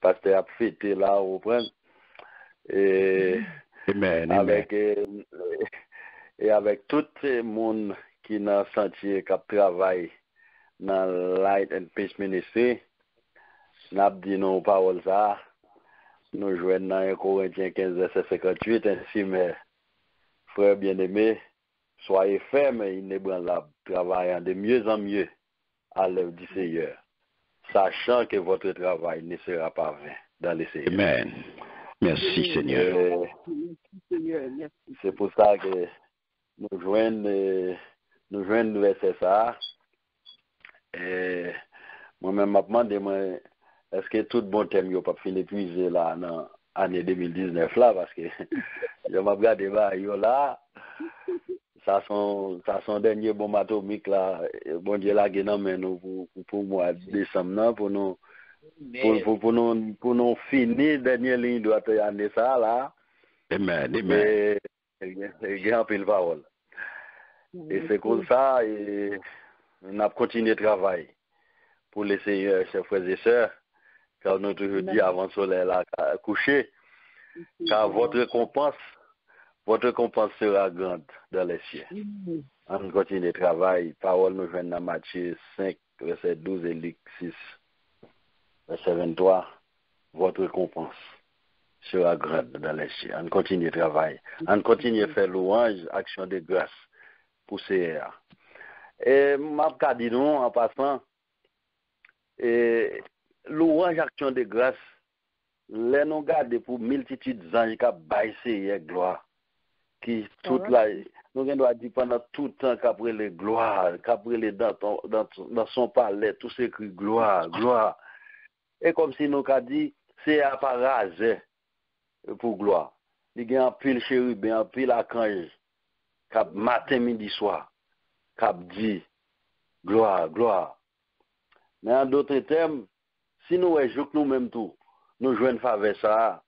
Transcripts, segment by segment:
pasteur a fêté là, vous comprenez? Et Amen. avec et avec tout le monde qui dans sentier qui travaille dans Light and Peace Ministry, n'a dit nos paroles ça, nous jouons dans 1 Corinthiens 15 verset 58 ainsi mais frères bien-aimés, soyez fermes et inébranlables, travaillant de mieux en mieux à l'œuvre du Seigneur, sachant que votre travail ne sera pas vain dans le Seigneur. Amen. Merci Seigneur. C'est pour ça que nous joignons le verset ça. Et moi-même, je me demande, est-ce que tout bon thème n'a pas fini d'épuiser là dans l'année 2019 là, parce que je me regarde là, ça son dernier bombe atomique là, bon Dieu là, nous pour mois de décembre pour nous finir dernière ligne de l'année ça là. Amen. Amen. Et grand pile parole. Et c'est comme ça, et on a continué de travailler pour les seigneurs, chers frères et sœurs, car nous toujours dit avant le soleil là, coucher, car votre récompense sera grande dans les cieux. On continue de travailler. Parole nous vient dans Matthieu 5, verset 12 et Luc 6, verset 23. Votre récompense sera grande dans les cieux. On continue de travailler. On continue de faire louange, action de grâce pour CA. Et m'a dit nous en passant, et louange, action de grâce, les nous garder pour multitude d'anges qui baissent gloire. Qui toute la nous doit dire pendant tout le temps qu'après les gloires, qu'après les dans son palais, tout s'écrit gloire, gloire. Et comme si nous a dit, c'est à parager pour gloire. Il y a un pile chérubin, un pile archange, cap matin, midi, soir, cap dit gloire, gloire. Mais en d'autres termes, si nous jouons nous-mêmes tout, nous jouons faveur ça.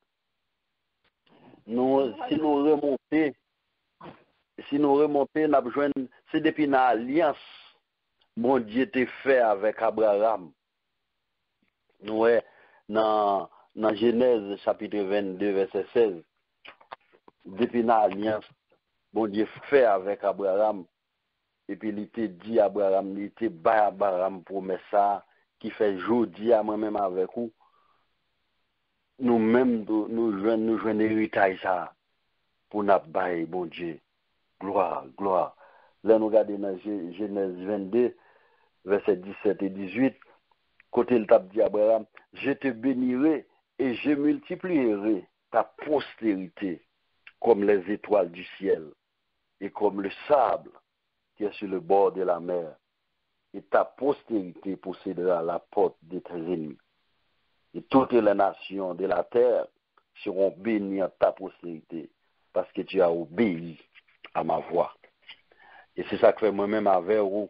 Si nous remontons, c'est depuis l'alliance, mon Dieu t'a fait avec Abraham. Nous, dans Genèse chapitre 22, verset 16, depuis l'alliance, mon Dieu fait avec Abraham, et puis il t'a dit à Abraham, il t'a dit à Abraham promesse ça, qui fait jeudi à moi-même avec vous. Nous-mêmes, nous jouons héritage ça, pour nous bailler, bon Dieu. Gloire, gloire. Là, nous regardons dans Genèse 22, versets 17 et 18, côté le tape dit Abraham, je te bénirai et je multiplierai ta postérité comme les étoiles du ciel et comme le sable qui est sur le bord de la mer. Et ta postérité possédera la porte de tes ennemis. Et toutes les nations de la terre seront bénies en ta postérité parce que tu as obéi à ma voix. Et c'est ça que fait moi-même avec vous.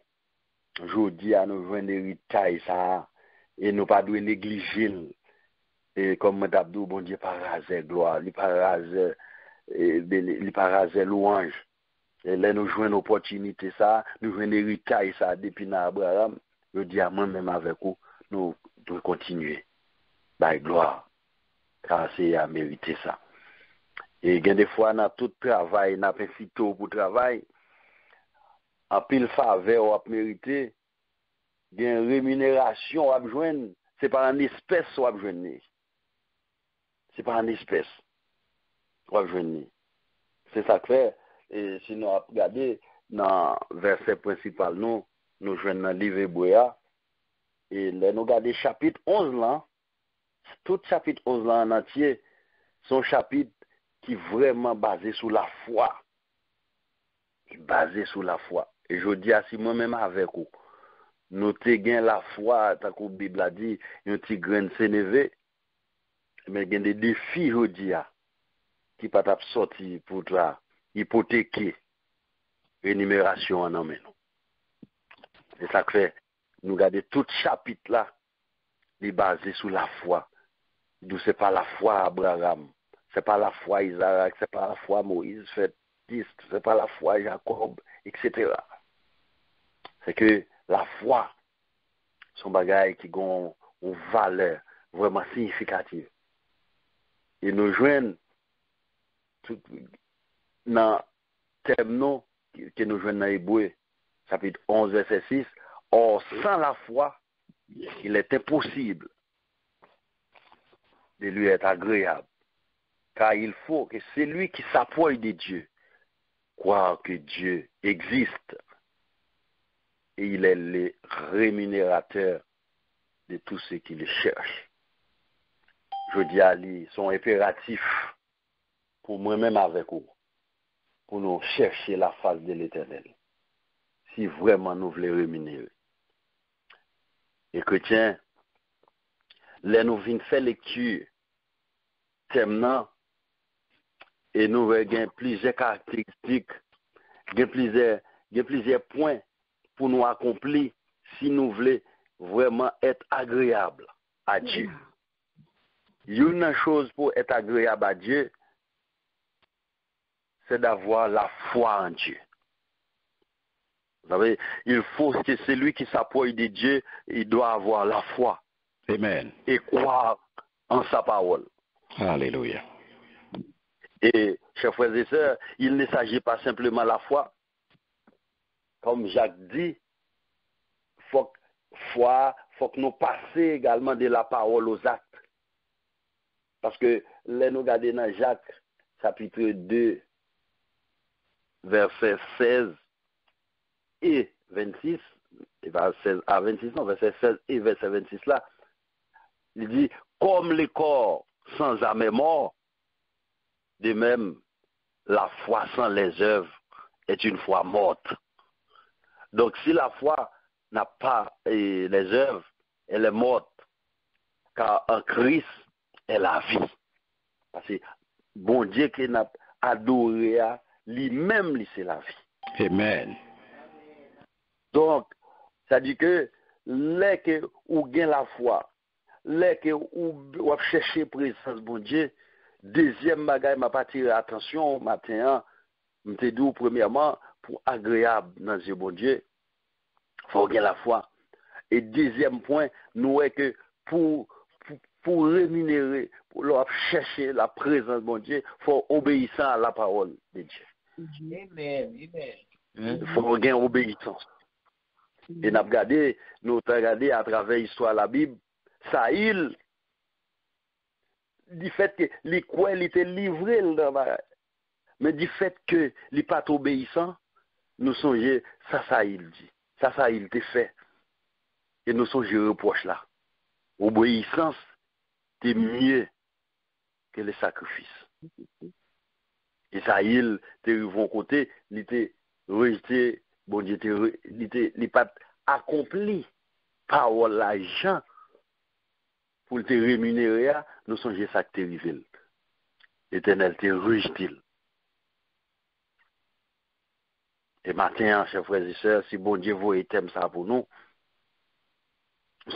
Je dis à nous joindre l'héritage ça et nous pas doit négliger. Et comme M'Abdou, bon Dieu, paraser gloire, il paraser louange. Et là nous joindre l'opportunité ça, nous joindre l'héritage ça depuis Abraham. Je dis à moi-même avec vous, nous devons continuer. By gloire. Car c'est à mériter ça. Et il y a des fois, dans tout travail, dans un fito pour travail, en pile faveur, on a mérité, il y a une rémunération à joindre, c'est pas en espèce qu'on a joindre. C'est pas en espèce qu'on a joindre. C'est ça que fait, et si nous regardons dans le verset principal, nous joignons dans le livre Hébreu, et là, nous regardons chapitre 11 là, tout chapitre 11 là en entier, son chapitre qui est vraiment basé sur la foi. Basé sur la foi. Et je dis à si moi-même avec vous, nous avons la foi, tant que la Bible a dit, un petit grain de sénévé, mais il y a des défis, je dis, qui ne peuvent pas sortir pour la hypothéquer rémunération en nous. Et ça fait, nous regardons tout chapitre là, il est basé sur la foi. Ce n'est pas la foi Abraham, ce n'est pas la foi Isaac, ce n'est pas la foi Moïse, ce n'est pas la foi Jacob, etc. C'est que la foi, son bagage qui a une valeur vraiment significative. Et nous joignons dans thème non que nous joignons dans Hébreu, chapitre 11, verset 6. Or, sans la foi, il est impossible de lui être agréable. Car il faut que celui qui s'approche de Dieu croire que Dieu existe et il est le rémunérateur de tous ceux qui le cherchent. Je dis à lui, son impératif pour moi-même avec vous, pour nous chercher la face de l'Éternel, si vraiment nous voulons rémunérer. Et chrétiens, là nous venons faire lecture, thème et nous avons plusieurs caractéristiques, plusieurs points pour nous accomplir si nous voulons vraiment être agréables à Dieu. Il y a une chose pour être agréable à Dieu, c'est d'avoir la foi en Dieu. Vous savez, il faut que celui qui s'approche de Dieu, il doit avoir la foi. Amen. Et croire en sa parole. Alléluia. Et, chers frères et sœurs, il ne s'agit pas simplement de la foi. Comme Jacques dit, faut que nous passions également de la parole aux actes. Parce que là, nous regardons dans Jacques, chapitre 2, verset 16 et 26, et verset 16 à 26, non, verset 16 et verset 26 là, il dit, comme le corps sans âme est mort, de même, la foi sans les œuvres est une foi morte. Donc, si la foi n'a pas les œuvres, elle est morte. Car en Christ est la vie. Parce que bon Dieu qui n'a adoré, lui-même, c'est la vie. Amen. Donc, ça dit que, les que ou gain la foi, les que ou chercher présence bon Dieu, deuxième bagage m'a pas tiré attention matin, m'te dit premièrement pour agréable dans Dieu bon Dieu, faut gagner la foi. Et deuxième point, nous est que pour rémunérer, pour leur chercher la présence bon Dieu, faut obéir à la parole de Dieu. Amen. Il faut gagner obéissance. Et nous avons regardé à travers l'histoire de la Bible, Saïl, du fait que les croix étaient livrés dans la... Mais du fait que les pas obéissants, nous songeons, ça Saïl dit. Ça Saïl te fait. Et nous songeons reproche là. Obéissance, c'est mieux que le sacrifice. Et Saïl, te vont côté, il était rejeté, bon Dieu, il n'a pas accompli parole l'argent pour te rémunérer, nous songeons ça que te rivé. L'Éternel te rejeté. Et maintenant, chers frères et sœurs, si bon Dieu vous thème ça pour nous,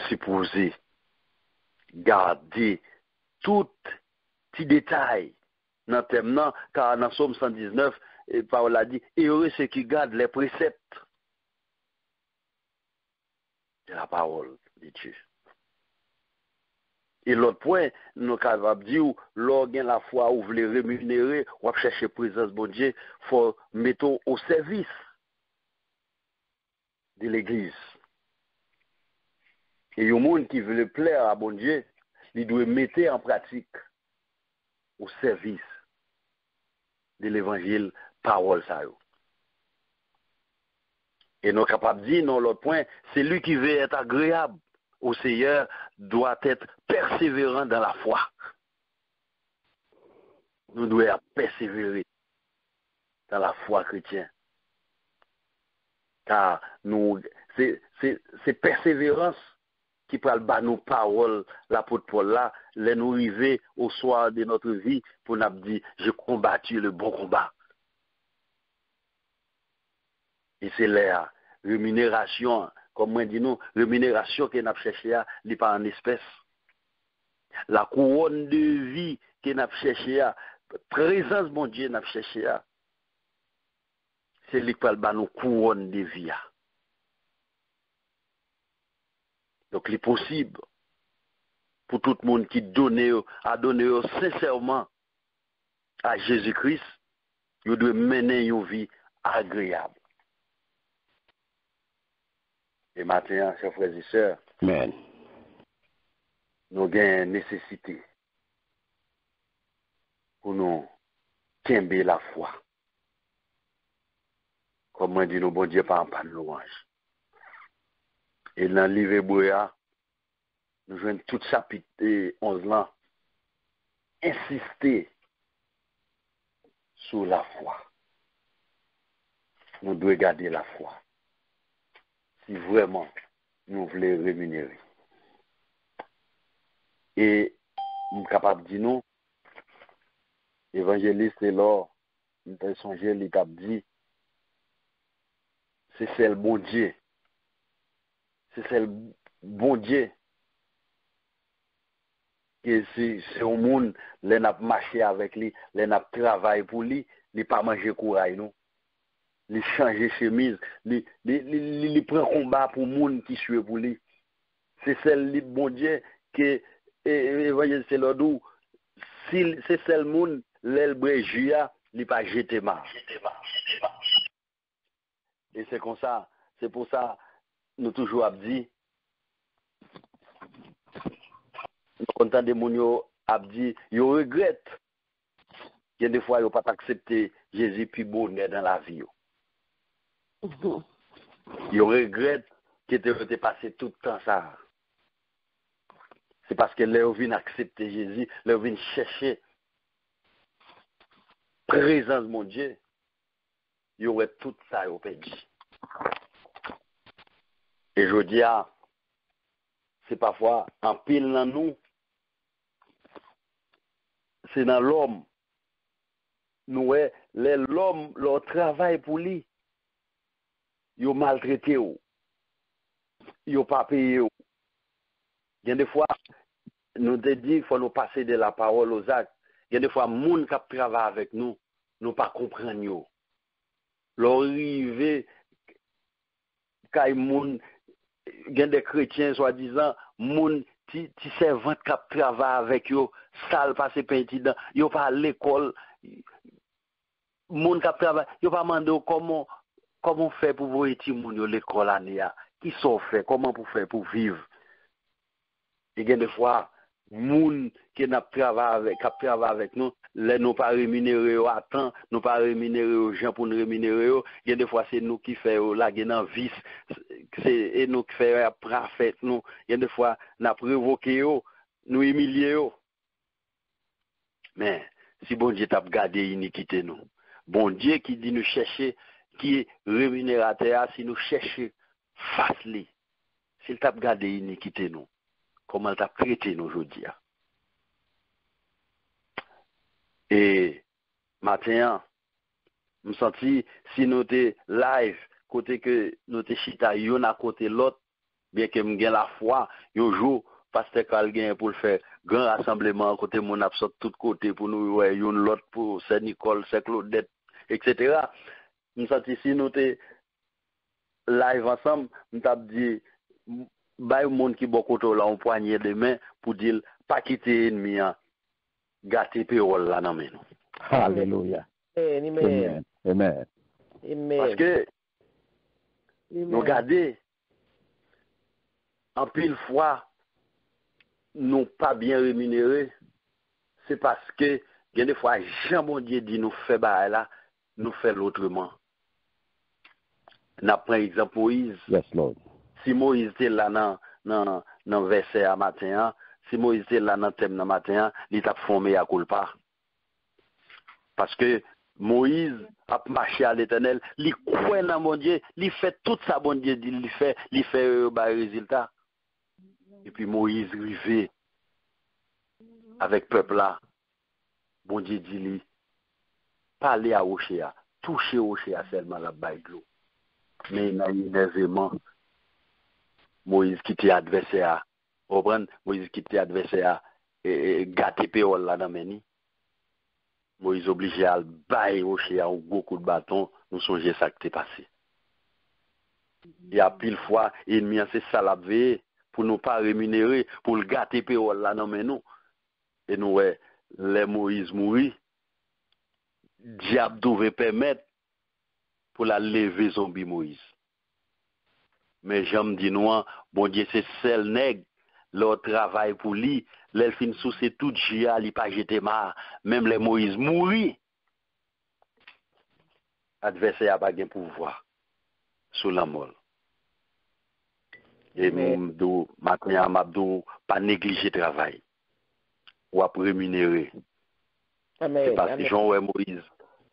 supposez garder tout petit détail dans le thème, car dans Somme 119, Paul a dit, et heureux ceux qui gardent les préceptes de la parole de Dieu. Et l'autre point, nous avons dit, lorsque la foi ou voulez rémunérer, ou chercher présence bon Dieu, il faut mettre au service de l'Église. Et le monde qui veut plaire à bon Dieu, il doit mettre en pratique au service de l'évangile parole ça. Et nous sommes capables de dire, non, l'autre point, c'est lui qui veut être agréable au Seigneur doit être persévérant dans la foi. Nous devons persévérer dans la foi chrétienne. Car c'est persévérance qui peut le nos paroles, l'apôtre Paul là, les nous arriver au soir de notre vie pour nous dire, j'ai combattu le bon combat. Et c'est la rémunération, comme moi dis nous, rémunération que nous cherché, n'est pas en espèces. La couronne de vie que nous cherché, présence mon Dieu nous cherché, c'est lui qui parle de nos couronnes de vie. Donc, il est possible pour tout le monde qui a donné sincèrement à Jésus-Christ, vous devez mener une vie agréable. Et maintenant, chers frères et sœurs, Amen. nous avons une nécessité pour nous quimber la foi. Comme on dit, nous, bon Dieu, pas en panne louange. Et dans le livre Hébreu, nous jouons tout chapitre 11 là, insister sur la foi. Nous devons garder la foi. Si vraiment nous voulons rémunérer. Et nous sommes capables de dire nous, évangéliste et là, nous avons songé, il a dit, c'est celle bon Dieu. C'est celle bon Dieu. Et c'est un monde, les n'a marché avec lui, les n'a travaillé pour lui, il pas manger courage nous. Il changer chemise, il prend combat pour monde qui suit pour lui. C'est celle bon Dieu que voyez c'est l'ordou si c'est celle monde l'elbre juya, il pas jeter marre. Et c'est comme ça, c'est pour ça nous toujours dit nous content des moun yo dit yo regrette. Il y a des fois yo pas accepté Jésus puis bonheur dans la vie yo. Yo regrette que tu passé tout le temps ça. C'est parce que là, vient accepter Jésus, là, vient chercher présence de mon Dieu, il y aurait tout ça au perdu. Et je dis, c'est parfois en pile dans nous, c'est dans l'homme. Nous, l'homme, leur travail pour lui, il a maltraité, il n'a pas payé. Il y a des fois, nous te dit qu'il faut nous passer de la parole aux actes. Il y a des fois, les gens qui travaillent avec nous, nous ne comprenons pas. L'arrivée, quand il y a des chrétiens, soi-disant, les servants qui travaillent avec eux, sale passé petit dedans, ils ne sont pas à l'école. Les gens qui travaillent, ils ne sont pas demandé comment faire pour vous étudier l'école l'année. Qui sont fait, comment pour faire pour vivre. Il y a des fois, les gens qui travaillent avec nous, les nous pas rémunérés à temps, nous pas rémunérés aux gens pour nous rémunérer. Il y a des fois, c'est nous qui faisons la guerre en vice, c'est nous qui faisons la fête. Il y a des fois, nous avons provoqué, nous humilié. Mais si bon Dieu t'a gardé l'iniquité, nous, bon Dieu qui dit nous chercher, qui est rémunérateur, si nous cherchons face lui, s'il t'a gardé l'iniquité, nous, comment elle t'a traité nous aujourd'hui. Et maintenant, je me sens si nous sommes live, côté que nous sommes chita, yon à côté l'autre, bien que nous avons la foi, un jour, pasteur Calgain pour le faire grand rassemblement, côté mon absent de tous côtés pour nous, yon l'autre pour Saint-Nicole, Saint-Claudette, etc. Je me sens si nous sommes live ensemble, nous avons dit, bah, le monde qui beaucoup là, on poignée de main pour dire, pas quitter l'ennemi, gâter pérole là, non, mais non. Alléluia. Amen. Amen. Amen. Parce que, nous regardez, en pile fois, nous pas bien rémunérés, c'est parce que, il y a des fois, Jean bon Dieu dit, nous fait bah là, nous fait l'autrement. N'a pris exemple Moïse. Yes, Lord. Si Moïse était là dans verset à matin, si Moïse était là dans thème à matin, il t'a formé à culpa. Parce que Moïse a marché à l'Éternel, il croit dans mon Dieu, il fait tout ça bon Dieu dit, il fait résultat. Et puis Moïse arrivé avec peuple là. Bon Dieu dit lui parler à Ochéa, toucher Ochéa seulement la baïglo. Mais il y a un énervement. Moïse qui était adversaire, Moïse qui était adversaire et gâté péole là dans meni. Moïse obligé à bailler au chien un gros coup de bâton, nous songeons ça qui t'est passé. Et à pile fois, ennemi c'est ça la veille, pour nous pas rémunérer, pour le gâter péole là non mais nous. Et nous ouais, les Moïse mourir, diable devait permettre pour la lever zombie Moïse. Mais j'aime dire nous, bon Dieu c'est seul nègre, leur travail pour lui, l'elfine sous c'est tout gia, il pas jeté marre, même les Moïse mourir. Adversaire a pas de pouvoir sur la mort. Et nous, maintenant, Mabdou, pas négliger le travail. Ou à rémunérer. C'est parce que Jean Moïse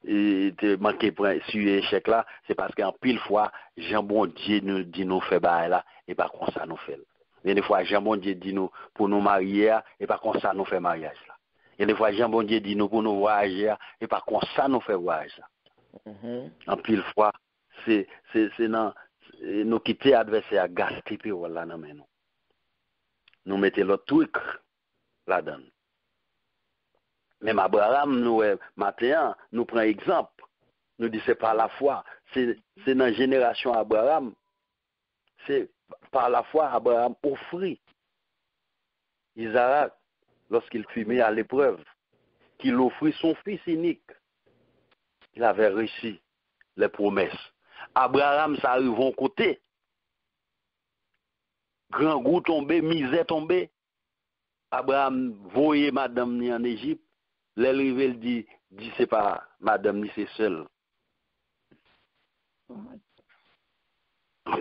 était manqué sur l'échec là, c'est parce qu'en pile fois, Jean bon Dieu nous dit nous fait bail là, et pas comme ça nous fait. Et des fois, Jean bon Dieu dit nous pour nous marier, et pas comme ça nous fait mariage là. Et des fois, Jean bon Dieu dit nous pour nous voyager, et pas comme ça nous fait voyage là. En pile fois, c'est dans nous quitter adversaire gaspiller puis voilà non mais nous mettons l'autre truc là-dedans. Même Abraham nous matin nous prend exemple, nous dit c'est par la foi, c'est dans la génération Abraham, c'est par la foi Abraham offrit Isaac lorsqu'il fut mis à l'épreuve, qu'il offrit son fils unique. Il avait réussi les promesses. Abraham, ça arrive en côté. Grand goût tombé, misère tombé. Abraham voyait madame ni en Égypte. L'arrivée, il dit c'est pas madame ni c'est seul.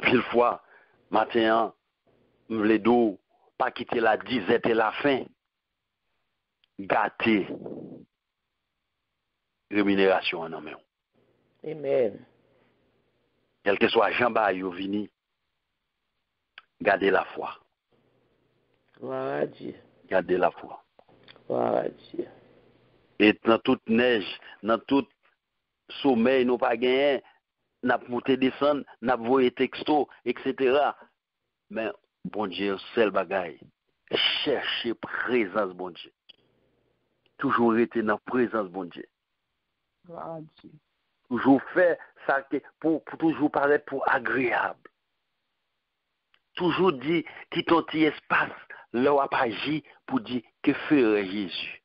Pile fois, matin, les dos, pas quitter la disette et la faim. Gâter. Rémunération en amont. Amen. Quel que soit Jean-Baptiste yo vini, gardez la foi. Gloire à Dieu. Gardez la foi. Gloire à Dieu. Et dans toute neige, dans tout sommeil, nous pas gagné, n'a monté descendre, n'a voyé texto, etc. Mais bon Dieu, seul bagaille. Cherchez présence bon Dieu. Toujours été dans présence bon Dieu. Gloire à Dieu. Toujours fait ça pour toujours paraître pour agréable. Toujours dit qui ton petit espace là où pas agi pour dire que ferait Jésus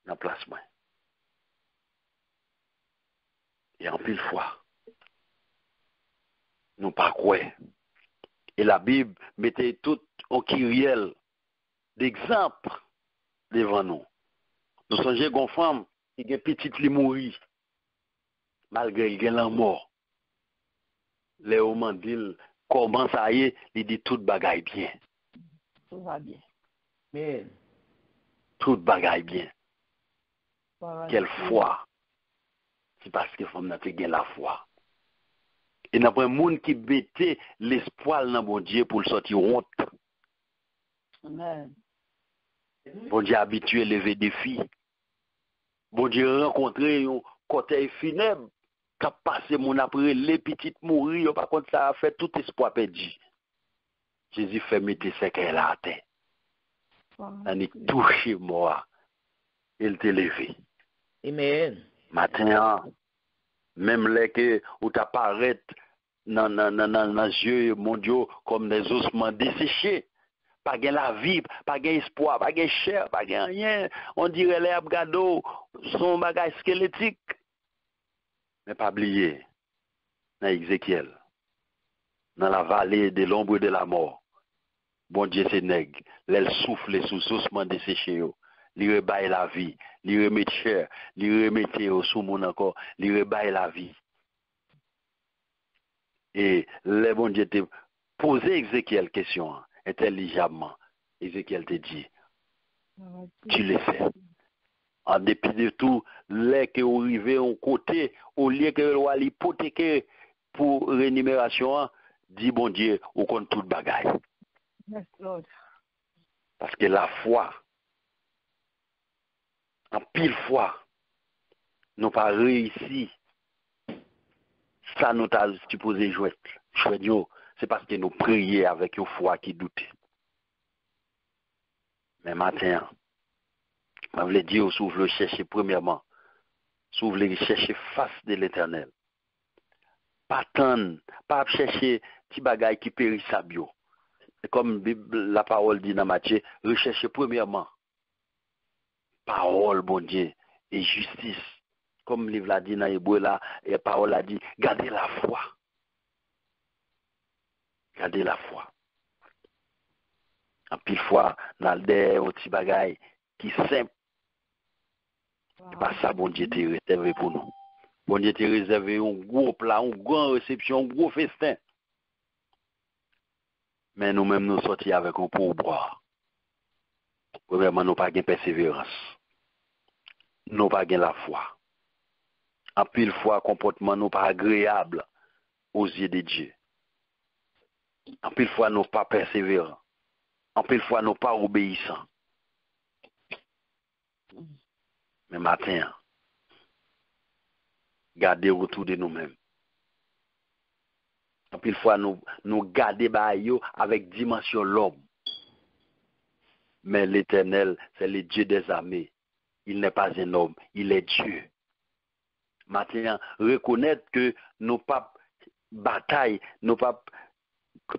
dans place moi. Et en pile fois nous pas quoi. Et la Bible mettait tout en kyriel d'exemple devant nous. Nous songeons qu'on femme qui est petite li mourir malgré qu'elle est mort. Les hommes disent comment ça y est, il dit tout bagaille bien. Tout va bien. Amen. Tout bagaille bien. Quelle foi. C'est parce que femme n'a pas la foi. Et n'a pas un monde qui mettait l'espoir dans bon Dieu pour le sortir honte. Amen. Bon Dieu habitué à lever des filles. Bon Dieu rencontrer un côté funèbre qui a passé mon après les petites mourir. Par contre, ça a fait tout espoir perdu. Jésus fait mettre ses qu'elle à terre. On est touché moi. Il t'a levé. Amen. Matin, même les que où t'apparaît dans les yeux mondiaux comme des ossements desséchés. Pas gain la vie, pas gain espoir, pas gain chair, pas gain rien. On dirait les abgado, son bagage squelettique. Mais pas oublier, dans Ézéchiel, dans la vallée de l'ombre de la mort, bon Dieu c'est nègre, l'elle souffle sous ossements desséchés. Li rebaille la vie, li remet chair, li remet au sous mon encore, li rebaille la vie. Et le bon Dieu te posé Ézéchiel question intelligemment. Ézéchiel te dit, tu le fais. En dépit de tout, les que vous arrivez au côté, au lieu que vous allez hypothéquer pour rémunération, dit bon Dieu, ou compte toute bagaille. Yes, Lord. Parce que la foi, en pile fois, nous pas réussi. Ça nous a supposé jouer. C'est parce que nous prions avec une foi qui doute. Mais maintenant, je voulais dire, si vous voulez chercher premièrement, si vous voulez chercher face de l'Éternel, pas attendre, pas chercher petit bagage qui périt sa bio. comme la parole dit dans Matthieu, recherchez premièrement parole, bon Dieu, et justice. Comme le livre l'a dit dans Hébreu là, et la parole a dit, gardez la foi. Gardez la foi. En pile fois, dans le petit bagay qui simple. C'est pas ça, bon Dieu, t'es réservé pour nous. Bon Dieu, t'es réservé un gros plat, une grande réception, un gros festin. Mais nous-mêmes, nous sortis avec un pourboire. Vraiment, nous pas de persévérance. Nous pas de la foi. En pile fois, comportement nous pas agréable aux yeux de Dieu. En pile fois, nous pas persévérants. En pile fois, nous pas obéissants. Mais matin, gardez autour de nous-mêmes. En pile fois, nous garder avec dimension l'homme. Mais l'Éternel, c'est le Dieu des armées. Il n'est pas un homme, il est Dieu. Maintenant, reconnaître que nos pas bataille, nos pas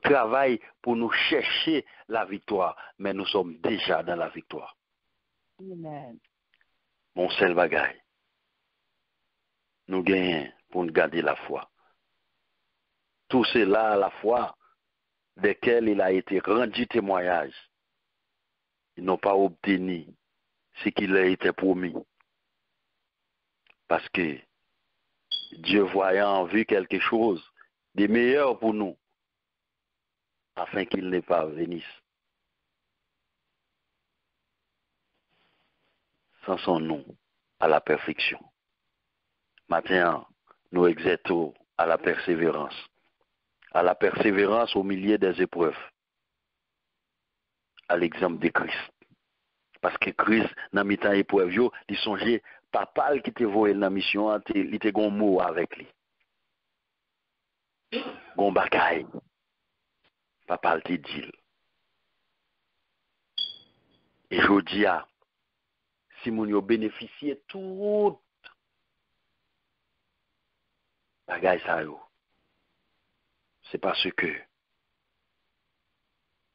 travail pour nous chercher la victoire, mais nous sommes déjà dans la victoire. Amen. Mon seul bagaille, nous gagnons pour nous garder la foi. Tout cela à la fois, desquels il a été rendu témoignage. Ils n'ont pas obtenu ce qui leur était promis. Parce que Dieu voyant en vue quelque chose de meilleur pour nous, afin qu'il ne parvenisse. Sans son nom à la perfection. Maintenant, nous exerçons à la persévérance au milieu des épreuves, à l'exemple de Christ. Parce que Christ, dans le temps épreuve, il songeait, papa qui te voyait dans la mission, il te gon mot avec lui. Gon bagaille. Papa te dit. Et je dis, si moun yo bénéficié tout bagaille ça yo, c'est parce que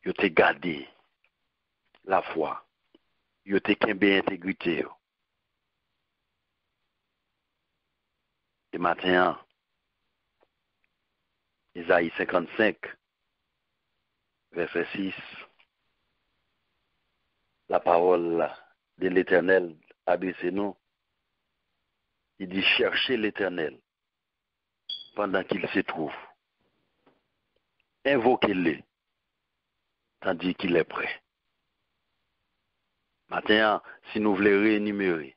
yo te gardé la foi, yo te kembe intégrité. Et maintenant, Isaïe 55, verset 6, la parole de l'Éternel adressée nous, il dit cherchez l'Éternel pendant qu'il se trouve. Invoquez-le tandis qu'il est prêt. Maintenant, si nous voulons réénumérer,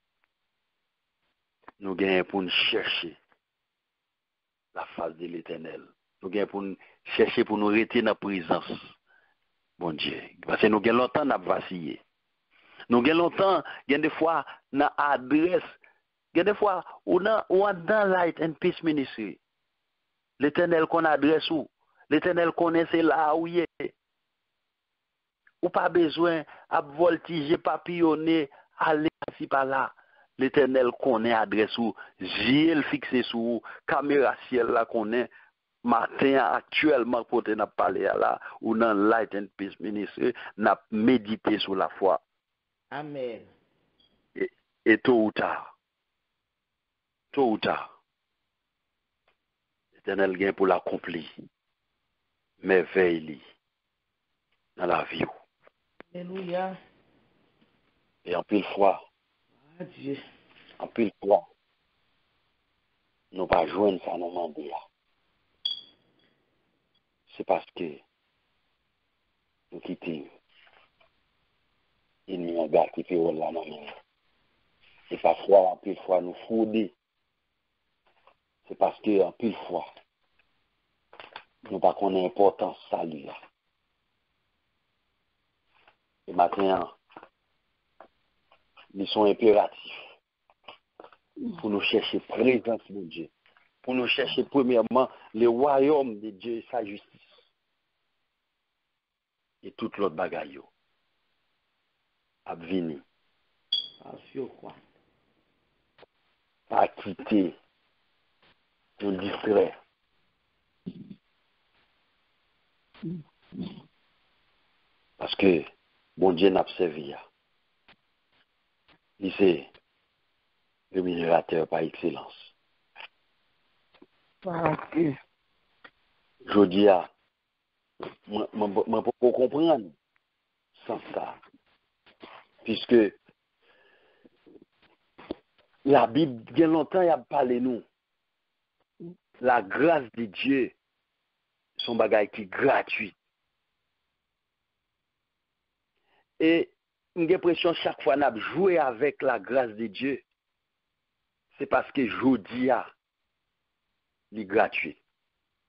nous gagnons pour nous chercher la face de l'Éternel. Nous gagnons pour nous chercher pour nous rester dans la présence. Bon Dieu. Parce que nous gagnons longtemps à vaciller. Nous gagnons longtemps, des fois, dans l'adresse, des fois, ou dans Light and Peace Ministry. L'Éternel qu'on adresse où? L'Éternel connaît c'est là où il est. Ou pas besoin à voltiger, papillonner, aller ici par là. L'Éternel connaît adresse où, ciel fixé sur où, caméra ciel là connaît, matin actuellement quand on a parlé là, ou dans Light and Peace Ministry, n'a médité sur la foi. Amen. Et tôt ou tard, l'Éternel vient pour l'accomplir. Mais veille dans la vie. Alléluia. Et en pile fois, Adieu. en pile fois, nous pas joindre ça nous demander. C'est parce que nous quittons. Il n'y a pas qui fait là dans nous. Et parfois, en pile fois, nous fouder. C'est parce que en pile fois, nous pas connaissons l'importance de salut. Et maintenant, ils sont impératifs pour nous chercher présence de Dieu. Pour nous chercher premièrement le royaume de Dieu et sa justice. Et toute l'autre bagaille a venu. Pas quitter, nous distraire. Parce que bon Dieu n'a pas servi. Il c'est rémunérateur par excellence. Dieu. Je dis moi pour comprendre sans ça. Puisque la Bible, bien longtemps, il a parlé nous. La grâce de Dieu, son bagage qui est gratuit. Et j'ai l'impression chaque fois qu'on a joué avec la grâce de Dieu, c'est parce que jeudi il est gratuit.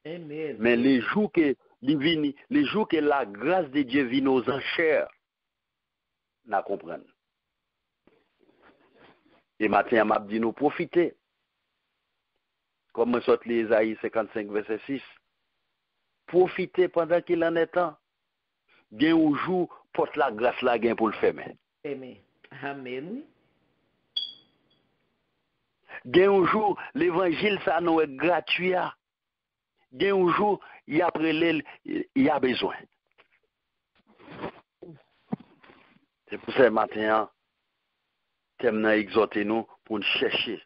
Amen. Mais les jours que la grâce de Dieu vient aux enchères, nous comprenons. Et maintenant, m'a dit nous profiter. Comme sort les Isaïe 55, verset 6. Profitez pendant qu'il en est temps. Bien au jour, porte la grâce là gain pour le faire. Amen. Amen. Bien au jour, l'évangile ça nous est gratuit. Bien au jour, il y a il y a besoin. C'est pour ça matin, thème exhorter nous pour nous chercher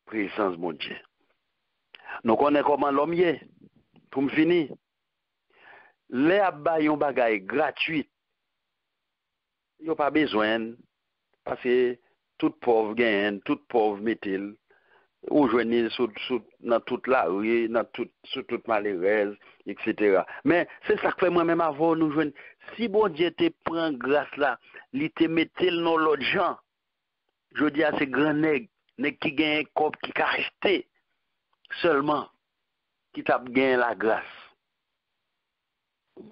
présence de mon Dieu. Nous connaissons comment l'homme est. Pour me finir, les abayons bagaille gratuit, il n'y a pas besoin, parce que tout pauvre gagne, tout pauvre met-il, ou joignez dans toute la rue, sur toute malheureuse, etc. Mais c'est ça que fait moi-même avant nous joindre. Si bon Dieu te prend grâce là, il te met-il dans l'autre gens. Je dis à ces grands nègres qui gagnent un corps qui a acheté seulement, qui t'a gagné la grâce.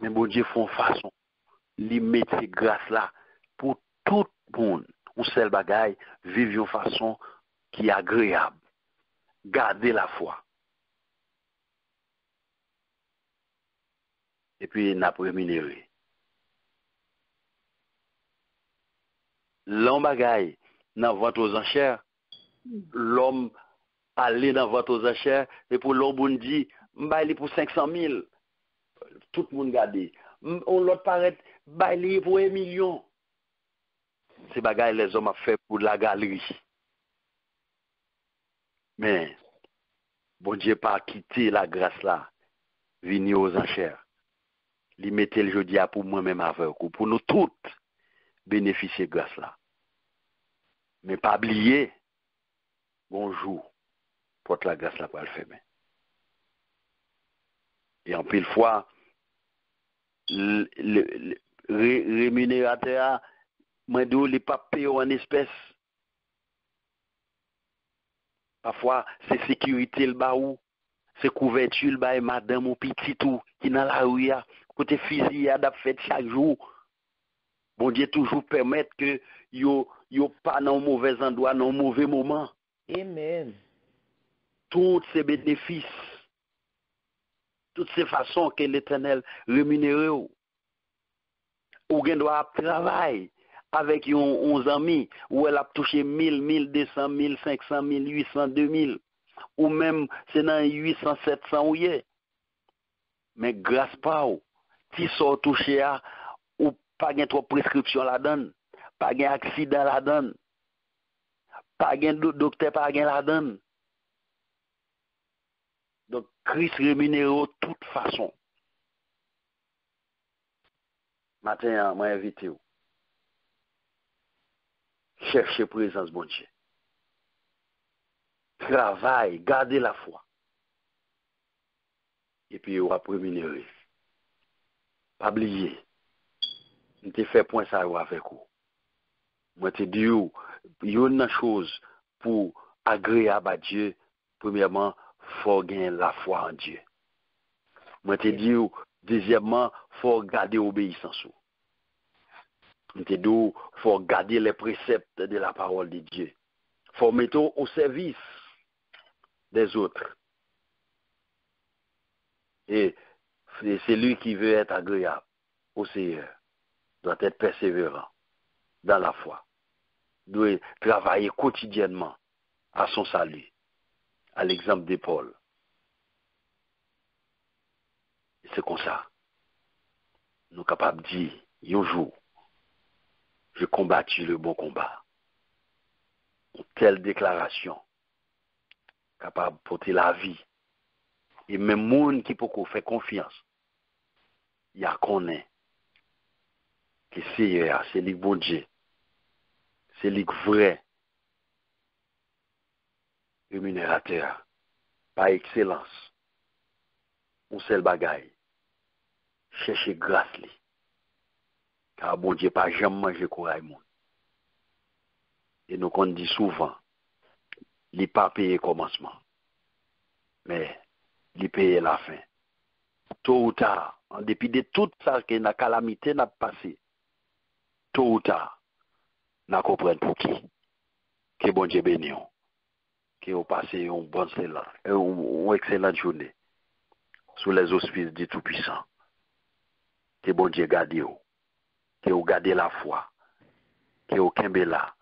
Mais bon Dieu font façon, il met ces grâces là pour tout le monde. Un seul bagaille, vivre une façon qui est agréable. Garder la foi. Et puis, n'a pas rémunéré. L'homme bagaille, dans vente aux enchères, l'homme aller dans vente aux enchères, et pour l'homme, on dit, m'baille pour 500 000. Tout le monde garde. On l'autre paraît, baille pour 1 million. C'est bagaille les hommes ont fait pour la galerie. Mais, bon Dieu pas quitté la grâce là, venir aux enchères. Il mettait le jeudi pour moi-même avec vous, pour nous toutes bénéficier de grâce là. Mais pas oublier, bonjour, porte la grâce là pour le faire. Et en pile fois, le rémunérateur, moi, il n'est pas payé en espèces. Parfois, c'est sécurité le baou, c'est couverture le baou, madame ou petit tout, qui dans la rue, côté fusil, a fait chaque jour. Bon Dieu toujours permettre que yo pas dans un mauvais endroit, dans un mauvais moment. Amen. Tous ces bénéfices, toutes ces façons que l'Éternel rémunère. Ou gen doit travailler avec un ami, où elle a touché 1000, 1200, 1500, 1800, 2000. Ou même c'est dans 800, 700 ou yé. Mais grâce pas ou, si sort touché à, ou pas gen trop prescription la donne, pas gen accident la donne, pas gen docteur pas gen la donne. Donc Christ rémunère de toute façon. Matin, moi invité ou. Cherchez présence bon Dieu. Travaille, gardez la foi. Et puis on va rémunérer. Pas oublier. Je te fait point ça avec vous. Moi te dis il y a une chose pour agréable à Dieu. Premièrement, faut gagner la foi en Dieu. Moi te dis deuxièmement, faut garder l'obéissance. Je te dis faut garder les préceptes de la parole de Dieu. Faut mettre au service des autres. Et c'est lui qui veut être agréable au Seigneur, doit être persévérant dans la foi, doit travailler quotidiennement à son salut, à l'exemple de Paul. C'est comme ça. nous capables de dire, un jour, j'ai combattu le bon combat. Une telle déclaration, capable de porter la vie. Et même monde qui peut faire confiance, il y a qu'on est. Que c'est le bon Dieu. C'est le vrai rémunérateur. Par excellence. Un seul bagaille. Chercher grâce li. Car bon Dieu pas jamais manger courage monde. Et nous qu'on dit souvent, il pas payer commencement. Mais il paye la fin. Tôt ou tard, en dépit de tout ça que la calamité n'a passé, tôt ou tard, n'a comprendre pour qui. Que bon Dieu béni. Que vous passez une bonne une excellente journée sous les auspices du Tout-Puissant. Que bon Dieu garde vous. Que vous gardez la foi. Que vous kembe là.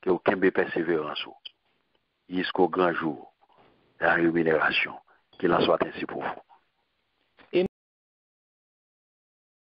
Que vous kembe persévérance. Jusqu'au grand jour de la rémunération. Qu'il en soit ainsi pour vous.